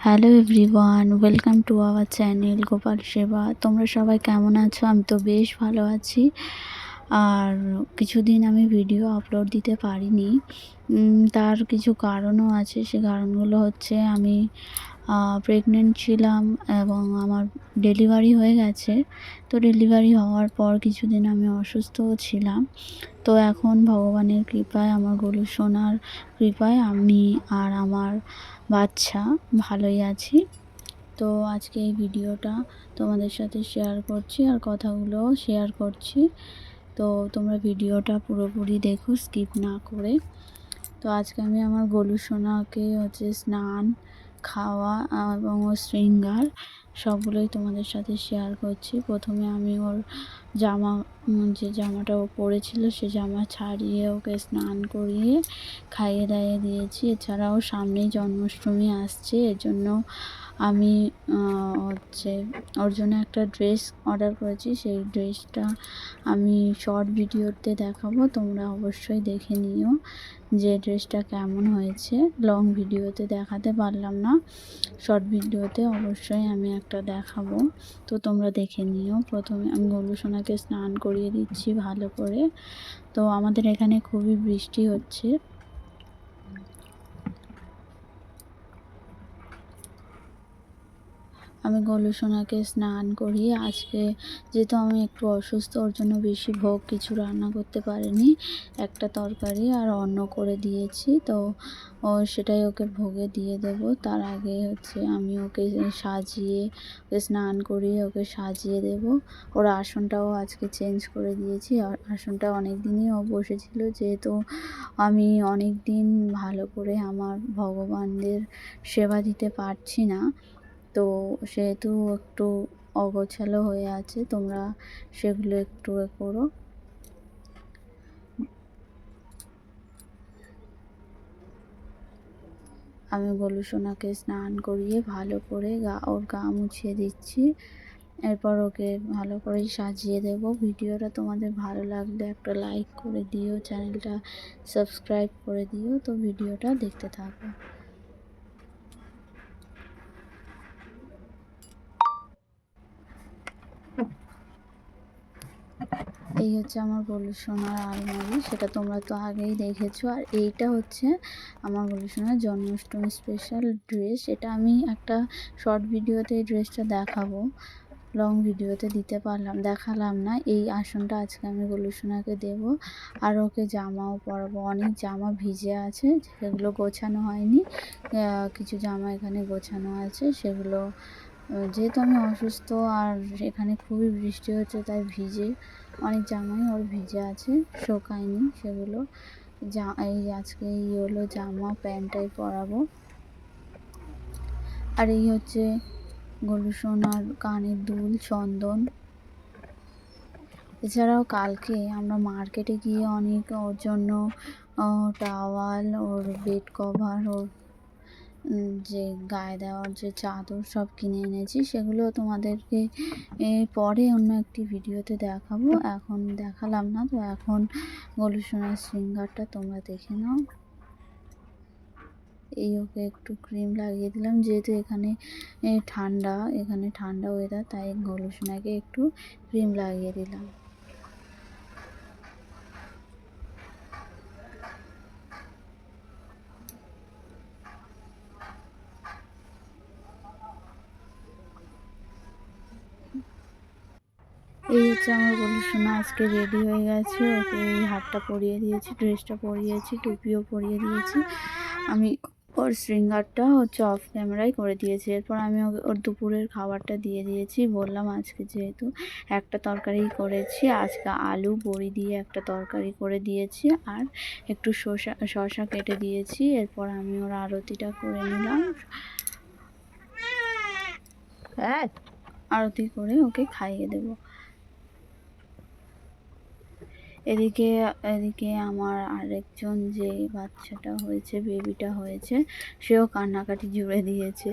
Hello everyone, welcome to our channel Gopal সেবা। তোমরা সবাই কেমন আছো? আমি তো বেশ ভালো আছি। আর কিছুদিন আমি ভিডিও আপলোড দিতে পারিনি, তার কিছু কারণও আছে। সে কারণগুলো হচ্ছে আমি প্রেগনেন্ট ছিলাম এবং আমার ডেলিভারি হয়ে গেছে। তো ডেলিভারি হওয়ার পর কিছুদিন আমি অসুস্থও ছিলাম। তো এখন ভগবানের কৃপায়, আমার গোলু সোনার কৃপায় আমি আর আমার বাচ্চা ভালোই আছি। তো আজকে এই ভিডিওটা তোমাদের সাথে শেয়ার করছি আর কথাগুলোও শেয়ার করছি। তো তোমরা ভিডিওটা পুরোপুরি দেখো, স্কিপ না করে। তো আজকে আমি আমার গোলু সোনাকে স্নান, খাওয়া এবং ওর শৃঙ্গার সবগুলোই তোমাদের সাথে শেয়ার করছি। প্রথমে আমি ওর জামা, যে জামাটা ও পরেছিল সে জামা ছাড়িয়ে ওকে স্নান করিয়ে খাইয়ে দাইয়ে দিয়েছি। এছাড়াও সামনেই জন্মাষ্টমী আসছে, এর জন্য আমি ওর জন্য একটা ড্রেস অর্ডার করেছি। সেই ড্রেসটা আমি শর্ট ভিডিওতে দেখাবো, তোমরা অবশ্যই দেখে নিও যে ড্রেসটা কেমন হয়েছে। লং ভিডিওতে দেখাতে পারলাম না, শর্ট ভিডিওতে অবশ্যই আমি একটা দেখাবো, তো তোমরা দেখে নিও। প্রথমে আমি গোলু সোনাকে স্নান করিয়ে দিচ্ছি ভালো করে। তো আমাদের এখানে খুবই বৃষ্টি হচ্ছে। আমি গোলু সোনাকে স্নান করিয়ে আজকে, যেহেতু আমি একটু অসুস্থ, ওর জন্য বেশি ভোগ কিছু রান্না করতে পারিনি। একটা তরকারি আর অন্ন করে দিয়েছি। তো সেটাই ওকে ভোগে দিয়ে দেব। তার আগে আমি ওকে সাজিয়ে, ওকে স্নান করিয়ে ওকে সাজিয়ে দেব। ওর আসনটাও আজকে চেঞ্জ করে দিয়েছি। আসনটা অনেক দিনই ও বসেছিল, যেহেতু আমি অনেক দিন ভালো করে আমার ভগবানদের সেবা দিতে পারছি না, তো সেহেতু একটু অগোছালো হয়ে আছে। তোমরা সেগুলো একটু করো। আমি গোলু সোনাকে স্নান করিয়ে ভালো করে ওর গা মুছিয়ে দিচ্ছি। এরপর ওকে ভালো করে সাজিয়ে দেব। ভিডিওটা তোমাদের ভালো লাগলে একটা লাইক করে দিও, চ্যানেলটা সাবস্ক্রাইব করে দিও। তো ভিডিওটা দেখতে থাকো। এই হচ্ছে আমার গোলু সোনার আলমারি, সেটা তোমরা তো আগেই দেখেছো। আর এইটা হচ্ছে আমার গোলু সোনার জন্মাষ্টমী স্পেশাল ড্রেস। এটা আমি একটা শর্ট ভিডিওতে এই ড্রেসটা দেখাবো, লং ভিডিওতে দেখালাম না। এই আসনটা আজকে আমি গোলু সোনাকে দেবো, আর ওকে জামাও পরাবো। অনেক জামা ভিজে আছে, সেগুলো গোছানো হয়নি। কিছু জামা এখানে গোছানো আছে, সেগুলো যেহেতু আমি অসুস্থ আর এখানে খুবই বৃষ্টি হচ্ছে, তাই অনেক জামাই ওর ভিজে আছে, শোকায়নি সেগুলো। এই আজকে এই হলো জামা, প্যান্টটাই পরাবো। আর এই হচ্ছে গোলু সোনার কানের দুল, চন্দন। এছাড়াও কালকে আমরা মার্কেটে গিয়ে অনেক ওর জন্য টাওয়াল, ওর বেড কভার, ওর যে গায়ে দেওয়ার যে চাদর সব কিনে এনেছি। সেগুলো তোমাদেরকে পরে অন্য একটি ভিডিওতে দেখাবো, এখন দেখালাম না। তো এখন গোলু সোনার শৃঙ্গারটা তোমরা দেখে নাও। এই ওকে একটু ক্রিম লাগিয়ে দিলাম, যেহেতু এখানে ঠান্ডা ওয়েদার, তাই গোলু সোনাকে একটু ক্রিম লাগিয়ে দিলাম। এই হচ্ছে আমার গোলু সোনা আজকে রেডি হয়ে গেছে। ওকে এই হারটা পরিয়ে দিয়েছি, ড্রেসটা পরিয়েছি, টুপিও পরিয়ে দিয়েছি। আমি ওর শৃঙ্গারটা অফ ক্যামেরায় করে দিয়েছি। এরপর আমি ওর দুপুরের খাবারটা দিয়ে দিয়েছি। বললাম আজকে যেহেতু একটা তরকারি করেছি, আজকে আলু বড়ি দিয়ে একটা তরকারি করে দিয়েছি, আর একটু শসা কেটে দিয়েছি। এরপর আমি ওর আরতিটা করে নিলাম। হ্যাঁ, আরতি করে ওকে খাইয়ে দেবো। এদিকে এদিকে আমার আরেকজন যে বাচ্চাটা হয়েছে, বেবিটা হয়েছে, সেও কান্নাকাটি জুড়ে দিয়েছে।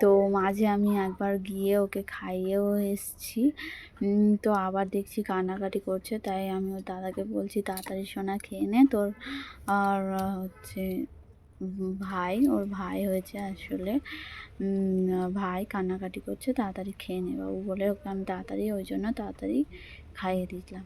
তো মাঝে আমি একবার গিয়ে ওকে খাইয়েও এসছি। তো আবার দেখছি কান্নাকাটি করছে, তাই আমি ওর দাদাকে বলছি তাড়াতাড়ি সোনা খেয়ে নে তোর। আর ভাই, ওর ভাই হয়েছে আসলে। ভাই কান্নাকাটি করছে, তাড়াতাড়ি খেয়ে নে বাবু বলে ওকে আমি তাড়াতাড়ি ওই জন্য তাড়াতাড়ি খাইয়ে দিলাম।